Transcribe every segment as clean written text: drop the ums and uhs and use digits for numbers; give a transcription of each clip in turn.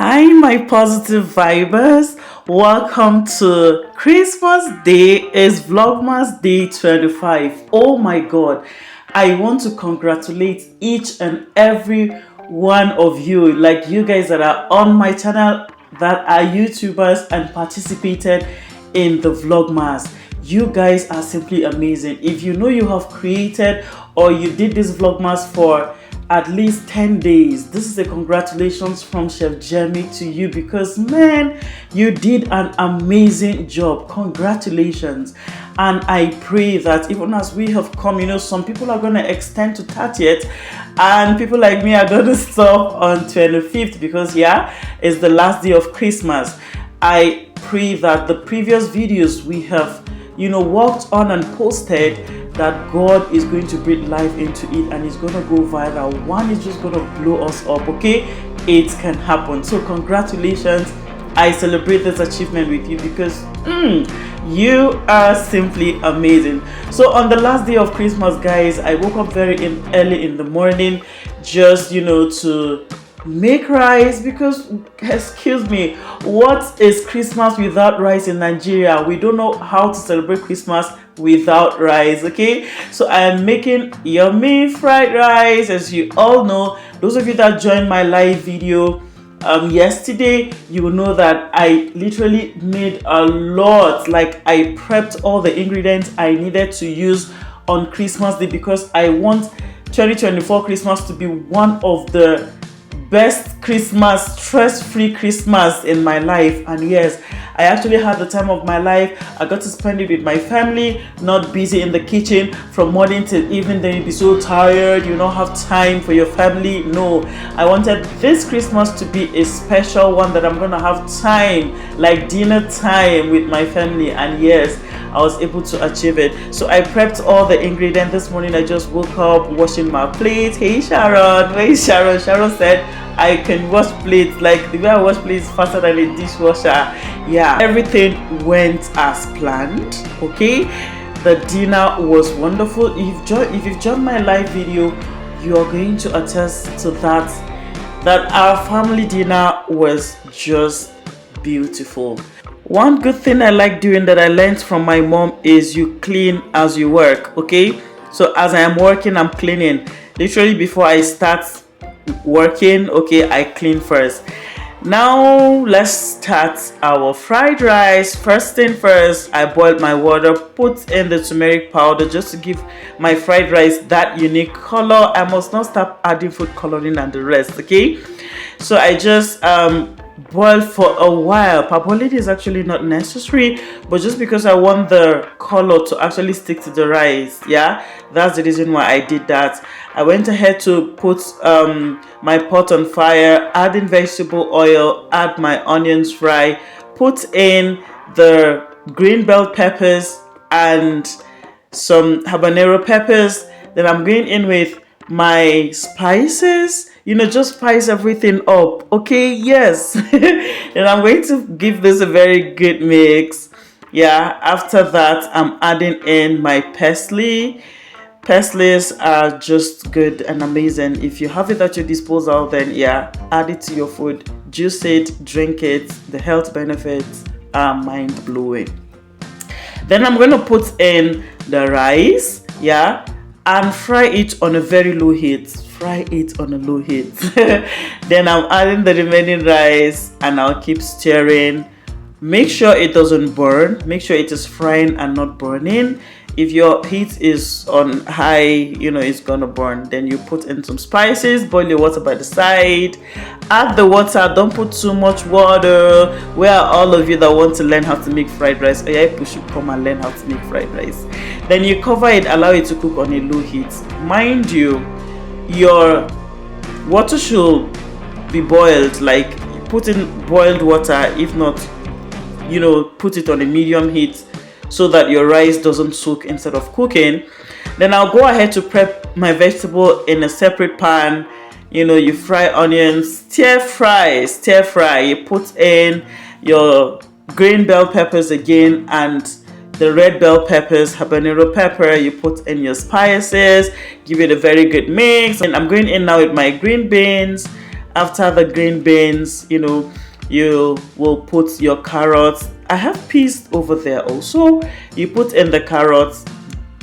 Hi, my positive vibers. Welcome to Christmas Day. Is Vlogmas Day 25. Oh my god. I want to congratulate each and every one of you, like you guys that are on my channel, that are YouTubers and participated in the Vlogmas. You guys are simply amazing. If you know you have created or you did this Vlogmas for at least 10 days, this is a congratulations from Chef Jeremy to you, because man, you did an amazing job. Congratulations. And I pray that even as we have come, some people are going to extend to 30th, and people like me are going to stop on 25th, because it's the last day of Christmas. I pray that the previous videos we have worked on and posted, that God is going to breathe life into it and it's going to go viral. One is just going to blow us up. Okay, it can happen. So congratulations. I celebrate this achievement with you, because you are simply amazing. So on the last day of Christmas, guys, I woke up very early in the morning, just to make rice, because excuse me, what is Christmas without rice in Nigeria? We don't know how to celebrate Christmas without rice. Okay, so I am making yummy fried rice. As you all know, those of you that joined my live video yesterday, you will know that I literally made a lot. Like, I prepped all the ingredients I needed to use on Christmas Day, because I want 2024 Christmas to be one of the best Christmas, stress-free Christmas in my life. And yes, I actually had the time of my life. I got to spend it with my family, not busy in the kitchen from morning till evening. Then you'd be so tired, you don't have time for your family. No, I wanted this Christmas to be a special one, that I'm gonna have time, like dinner time with my family. And yes, I was able to achieve it. So I prepped all the ingredients this morning. I just woke up washing my plate. Hey Sharon, where's Sharon? Sharon said I can wash plates. Like, the way I wash plates faster than a dishwasher. Yeah, everything went as planned. Okay, the dinner was wonderful. If you've joined my live video, you are going to attest to that our family dinner was just beautiful. One good thing I like doing, that I learned from my mom, is you clean as you work. Okay, so as I am working, I'm cleaning. Literally, before I start working, okay, I clean first. Now let's start our fried rice. First thing first, I boiled my water, put in the turmeric powder, just to give my fried rice that unique color. I must not start adding food coloring and the rest. Okay, so I just boil for a while. Parboiling is actually not necessary, but just because I want the color to actually stick to the rice, that's the reason why I did that. I went ahead to put my pot on fire, add in vegetable oil, add my onions fry, put in the green bell peppers and some habanero peppers. Then I'm going in with my spices, just spice everything up. Okay, yes. And I'm going to give this a very good mix. After that, I'm adding in my parsley. Parslays are just good and amazing. If you have it at your disposal, then add it to your food, juice it, drink it. The health benefits are mind-blowing. Then I'm going to put in the rice, and fry it on a very low heat. Fry it on a low heat. Then I'm adding the remaining rice, and I'll keep stirring. Make sure it doesn't burn. Make sure it is frying and not burning. If your heat is on high, it's gonna burn. Then you put in some spices, boil your water by the side, add the water. Don't put too much water. Where are all of you that want to learn how to make fried rice? You should come and learn how to make fried rice. Then you cover it, allow it to cook on a low heat. Mind you, your water should be boiled. Like, put in boiled water. If not, put it on a medium heat, so that your rice doesn't soak instead of cooking. Then I'll go ahead to prep my vegetable in a separate pan. You fry onions, stir fry. You put in your green bell peppers again, and the red bell peppers, habanero pepper. You put in your spices, give it a very good mix. And I'm going in now with my green beans, After the green beans, you will put your carrots. I have peas over there also. You put in the carrots,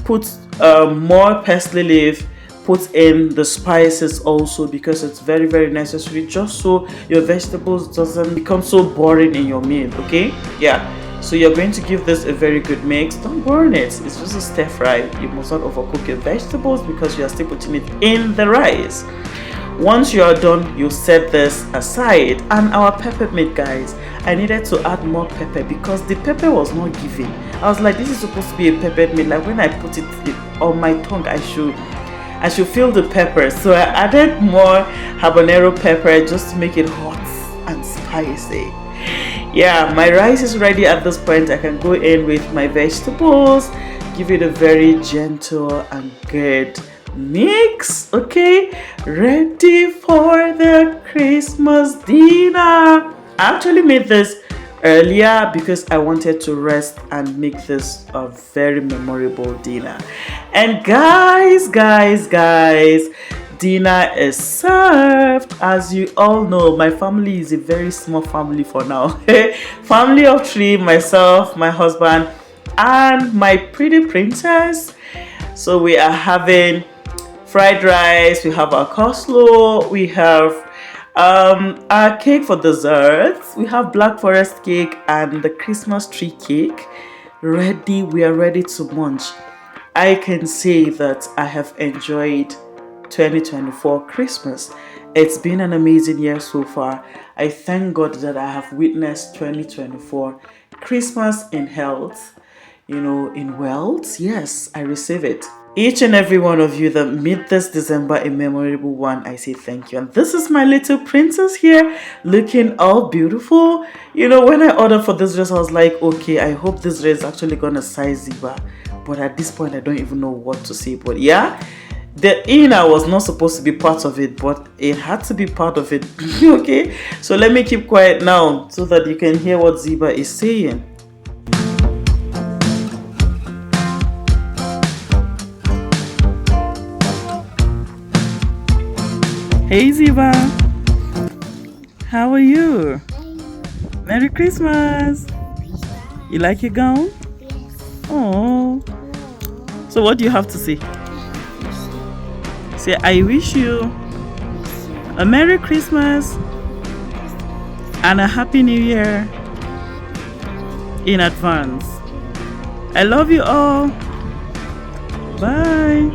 put more parsley leaf, put in the spices also, because it's very very necessary, just so your vegetables doesn't become so boring in your meal. Okay, yeah. So you're going to give this a very good mix. Don't burn it. It's just a stir fry. You must not overcook your vegetables because you are still putting it in the rice. Once you are done, you set this aside. And our pepper meat, guys, I needed to add more pepper because the pepper was not giving. I was like, this is supposed to be a peppered meat. Like when I put it on my tongue, I should feel the pepper. So I added more habanero pepper just to make it hot and spicy. Yeah, my rice is ready at this point. I can go in with my vegetables, give it a very gentle and good mix. Okay, ready for the Christmas dinner. I actually made this earlier because I wanted to rest and make this a very memorable dinner. And guys, dinner is served. As you all know, my family is a very small family for now. Family of 3, myself, my husband, and my pretty princess. So we are having fried rice, we have our coleslaw, we have our cake for desserts, we have black forest cake and the Christmas tree cake ready. We are ready to munch. I can say that I have enjoyed 2024 Christmas. It's been an amazing year so far. I thank God that I have witnessed 2024 Christmas in health, in wealth. Yes, I receive it. Each and every one of you that made this December a memorable one, I say thank you. And this is my little princess here, looking all beautiful. When I ordered for this dress, I was like, okay, I hope this dress is actually gonna size Ziba. But at this point, I don't even know what to say. But yeah, the inner was not supposed to be part of it, but it had to be part of it. Okay, so let me keep quiet now so that you can hear what Ziba is saying. Hey Ziba, how are you? Merry Christmas. You like your gown? Oh. So what do you have to say? Say, I wish you a Merry Christmas and a Happy New Year in advance. I love you all. Bye.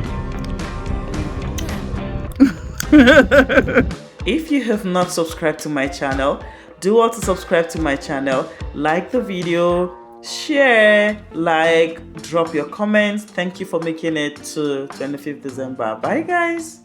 If you have not subscribed to my channel, do also subscribe to my channel, like the video, share, drop your comments. Thank you for making it to 25th December. Bye guys.